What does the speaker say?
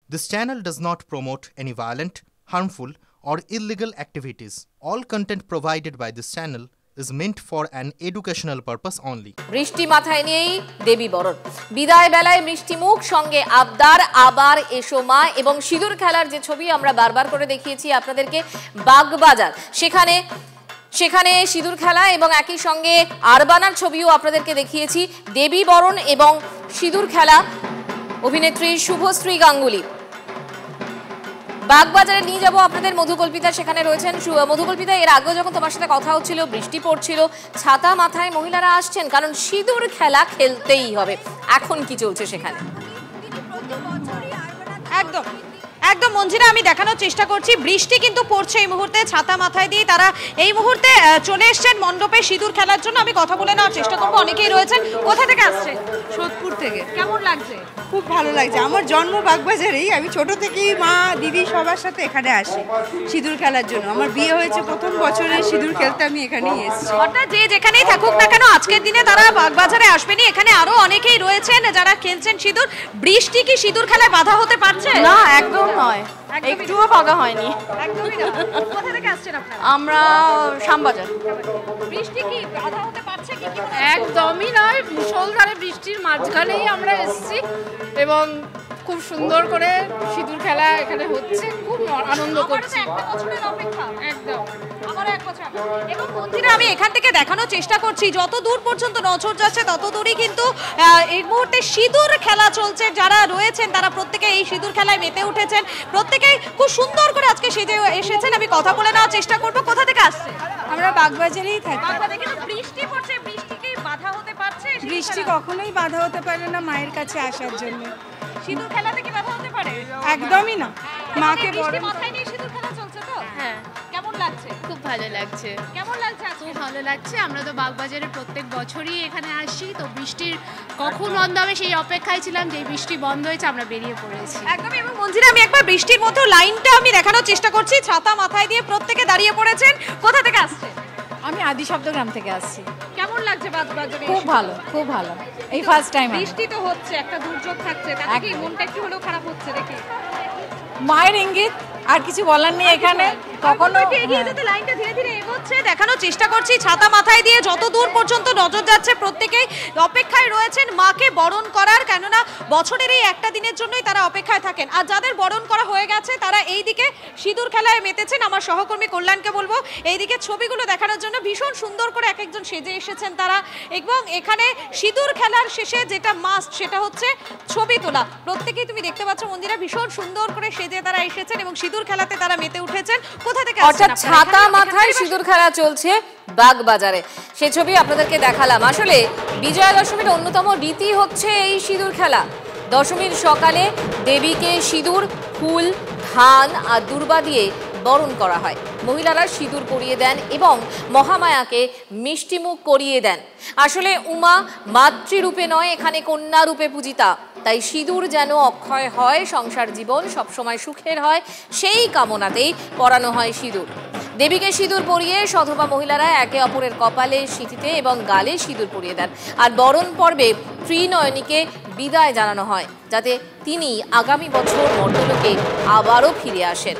This channel does not promote any violent, harmful, or illegal activities. All content provided by this channel is meant for an educational purpose only. বৃষ্টি মাথায় নিয়েই দেবী বরণ। বিদায় বেলায় মিষ্টি মুখ, সঙ্গে আবদার, আবার এসো মা, এবং সিঁদুর খেলার যে ছবি আমরা বারবার করে দেখিয়েছি আপনাদেরকে বাগবাজার, সেখানে সিঁদুর খেলা এবং একই সঙ্গে আরবানার ছবিও আপনাদেরকে দেখিয়েছি। দেবী বরণ এবং সিঁদুর খেলা, অভিনেত্রী শুভশ্রী গাঙ্গুলি। বাগবাজারে নিয়ে যাবো আপনাদের মধুকল্পিতা, সেখানে রয়েছেন মধুকল্পিতা। এর আগেও যখন তোমার সাথে কথা হচ্ছিল, বৃষ্টি পড়ছিল, ছাতা মাথায় মহিলারা আসছেন, কারণ সিঁদুর খেলা খেলতেই হবে। এখন কি চলছে সেখানে? একদম একদম মঞ্জিরা, আমি দেখানোর চেষ্টা করছি, বৃষ্টি কিন্তু পড়ছে এই মুহূর্তে, ছাতা মাথায় দিয়ে তারা এই মুহূর্তে চলে এসছেন মণ্ডপে সিঁদুর খেলার জন্য। আমি কথা বলে নেওয়ার চেষ্টা করবো, অনেকেই রয়েছেন। কোথা থেকে আসছেন? সোদপুর থেকে। কেমন লাগছে? খুব ভালো লাগছে। আমার জন্ম বাগবাজারেই, আমি ছোট থেকেই মা দিদি সবার সাথে এখানে আসি সিঁদুর খেলার জন্য। আমার বিয়ে হয়েছে প্রথম বছরে, সিঁদুর খেলতে আমি এখানেই এসেছি। অর্থাৎ যে যেখানেই থাকুক না কেন, আজকের দিনে তারা বাগবাজারে আসবেনি। এখানে আরো অনেকেই রয়েছেন যারা খেলছেন সিঁদুর। বৃষ্টি কি সিঁদুর খেলায় বাধা হতে পারছে? না, একদম নয়, একটুও বাধা হয়নি। একদমই না। কোথা থেকে আসছেন আপনারা? আমরা শ্যামবাজার। বৃষ্টি কি বাধা হতে পারছে কি? একদমই নয়, মুষলধারে বৃষ্টির মাঝখানেই আমরা এসেছি এবং খুব সুন্দর করে সিঁদুর খেলা এখানে হচ্ছে, খুব আনন্দ করছি। একদম এবং মন্দিরে আমি এখান থেকে দেখানোর চেষ্টা করছি, যত দূর পর্যন্ত নজর যাচ্ছে তত দূরই কিন্তু এই মুহূর্তে সিঁদুর খেলা চলছে। যারা রয়েছেন তারা প্রত্যেকে এই সিঁদুর খেলায় মেতে উঠেছেন, প্রত্যেকেই খুব সুন্দর করে আজকে সেজে এসেছেন। আমি কথা বলে নেওয়ার চেষ্টা করবো। কোথা থেকে আসছে? আমরা বাগবাজারেই থাকি। বৃষ্টি পড়ছে, বৃষ্টি কি বাধা হতে পারছে? বৃষ্টি কখনোই বাধা হতে পারে না মায়ের কাছে আসার জন্য। সিঁদুর খেলাতে কি বাধা হতে পারে? একদমই না। মাকে বৃষ্টি মাথায় নিয়ে সিঁদুর খেলা চলছে তো? হ্যাঁ, কেমন লাগছে? খুব ভালো লাগছে। কেমন লাগছে? খুব ভালো লাগছে। আমরা তো বাগবাজারে প্রত্যেক বছরই এখানে আসি, তো বৃষ্টির কখন বন্ধ হবে সেই অপেক্ষায় ছিলাম। যে বৃষ্টি বন্ধ হয়েছে আমরা বেরিয়ে পড়েছি। একদমই। এবং মঞ্জিরা, আমি একবার বৃষ্টির মধ্যে লাইনটা আমি দেখানোর চেষ্টা করছি, ছাতা মাথায় দিয়ে প্রত্যেকে দাঁড়িয়ে পড়েছেন। কোথা থেকে আসছে? আমি আদিশব্দগ্রাম থেকে আসছি। কেমন লাগছে বাগবাজারে? খুব ভালো, খুব ভালো। এই ফার্স্ট টাইম। বৃষ্টি তো হচ্ছে, একটা দুর্যোগ থাকছে, তাতে কি মনটা একটু হলেও খারাপ হচ্ছে দেখি? মায়ের ইঙ্গিত, আর কিছু বলার নেই এখানে। কখনো এগিয়ে যেতে লাইনটা ধীরে ধীরে এগোচ্ছে, দেখানোর চেষ্টা করছি ছাতা মাথায় দিয়ে যত দূর পর্যন্ত নজর যাচ্ছে প্রত্যেকেই অপেক্ষায় রয়েছেন মাকে বরণ করার। কেননা বছরের এই একটা দিনের জন্যই তারা অপেক্ষায় থাকেন। আর যাদের বরণ করা হয়ে গেছে তারা এইদিকে সিঁদুর খেলায় মেতেছেন। আমার সহকর্মী কল্যাণকে বলবো এইদিকে ছবিগুলো দেখানোর জন্য। ভীষণ সুন্দর করে এক একজন সেজে এসেছেন তারা, এবং এখানে সিঁদুর খেলার শেষে যেটা মাস্ট সেটা হচ্ছে ছবি তোলা। প্রত্যেকেই তুমি দেখতে পাচ্ছ মন্দিরা, ভীষণ সুন্দর করে সেজে তারা এসেছেন এবং সিঁদুর খেলাতে তারা মেতে উঠেছেন। কোথা থেকে? অর্থাৎ ছাতা মাথায় সিঁদুর খেলা চলছে বাগবাজারে, সে ছবি আপনাদেরকে দেখালাম। আসলে বিজয়া দশমীর অন্যতম রীতি হচ্ছে এই সিঁদুর খেলা। দশমীর সকালে দেবীকে সিঁদুর, ফুল, ধান আর দূর্বা দিয়ে বরণ করা হয়। মহিলারা সিঁদুর পরিয়ে দেন এবং মহামায়াকে মিষ্টিমুখ করিয়ে দেন। আসলে উমা মাতৃরূপে নয়, এখানে কন্যা রূপে পূজিতা। তাই সিঁদুর যেন অক্ষয় হয়, সংসার জীবন সবসময় সুখের হয়, সেই কামনাতেই পরানো হয় সিঁদুর। দেবীকে সিঁদুর পরিয়ে সধবা মহিলারা একে অপরের কপালে, সিঁথিতে এবং গালে সিঁদুর পরিয়ে দেন। আর বরণ পর্বে ত্রিনয়নীকে বিদায় জানানো হয়, যাতে তিনি আগামী বছর মর্তলোকে আবারও ফিরে আসেন।